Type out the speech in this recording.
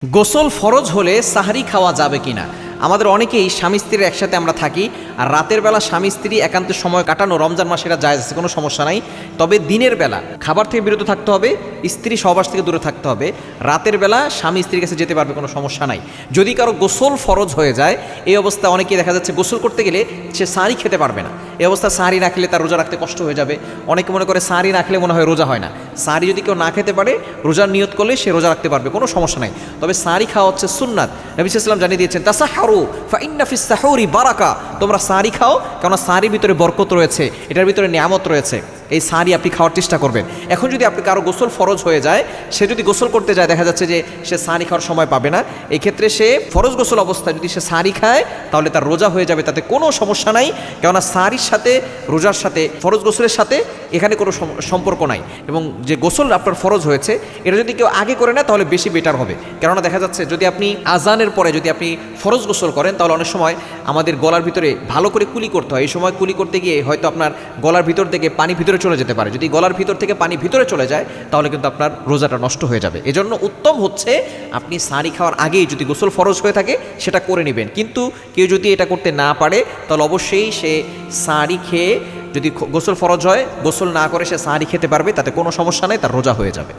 গোসল ফরজ হলে সাহারি খাওয়া যাবে কিনা। আমাদের অনেকেই স্বামী স্ত্রীর একসাথে আমরা থাকি, আর রাতের বেলা স্বামী স্ত্রী একান্ত সময় কাটানো রমজান মাসে এটা জায়েজ আছে, কোনো সমস্যা নাই। তবে দিনের বেলা খাবার থেকে বিরত থাকতে হবে, স্ত্রী সহবাস থেকে দূরে থাকতে হবে। রাতের বেলা স্বামী স্ত্রীর কাছে যেতে পারবে, কোনো সমস্যা নাই। যদি কারো গোসল ফরজ হয়ে যায়, এই অবস্থায় অনেকেই দেখা যাচ্ছে গোসল করতে গেলে সে সাহারি খেতে পারবে না। এই অবস্থা সাহারি না খেলে তার রোজা রাখতে কষ্ট হয়ে যাবে। অনেকে মনে করে সাহারি না খেলে মনে হয় রোজা হয় না। সাহারি যদি কেউ না খেতে পারে, রোজার নিয়ত করলে সে রোজা রাখতে পারবে, কোনো সমস্যা নাই। তবে সাহারি খাওয়া হচ্ছে সুন্নাত। নবী সাল্লাল্লাহু আলাইহি ওয়াসাল্লাম জানিয়ে দিয়েছেন, তাসাহহারু ফা ইন্না ফিস সাহুরি বারাকা, তোমরা সাহারি খাও, কেননা সাহারির ভিতরে বরকত রয়েছে, এটার ভিতরে নিয়ামত রয়েছে। এই সাহারি আপনি খাওয়ার চেষ্টা করবেন। এখন যদি আপনি কারো গোসল ফরজ হয়ে যায়, সে যদি গোসল করতে যায়, দেখা যাচ্ছে যে সে সাহারি খাওয়ার সময় পাবে না, এই ক্ষেত্রে সে ফরজ গোসল অবস্থায় যদি সে সাহারি খায়, তাহলে তার রোজা হয়ে যাবে, তাতে কোনো সমস্যা নাই। কেননা সাহারির সাথে, রোজার সাথে, ফরজ গোসলের সাথে এখানে কোনো সম্পর্ক নাই। এবং যে গোসল আপনার ফরজ হয়েছে, এটা যদি কেউ আগে করে নেয় তাহলে বেশি বেটার হবে। কেননা দেখা যাচ্ছে যদি আপনি আজানের পরে যদি আপনি ফরজ গোসল করেন, তাহলে অনেক সময় আমাদের গলার ভিতরে ভালো করে কুলি করতে হয়। এই সময় কুলি করতে গিয়ে হয়তো আপনার গলার ভিতর থেকে পানি ভিতরে চলে যেতে পারে। যদি গলার ভিতর থেকে পানি ভিতরে চলে যায়, তাহলে কিন্তু আপনার রোজাটা নষ্ট হয়ে যাবে। এজন্য উত্তম হচ্ছে আপনি সাহারি খাওয়ার আগেই যদি গোসল ফরজ হয়ে থাকে সেটা করে নেবেন। কিন্তু কেউ যদি এটা করতে না পারে, তাহলে অবশ্যই সে সাহারি খেয়ে, যদি গোসল ফরজ হয় গোসল না করে সে সাহারি খেতে পারবে, তাতে কোনো সমস্যা নেই, তার রোজা হয়ে যাবে।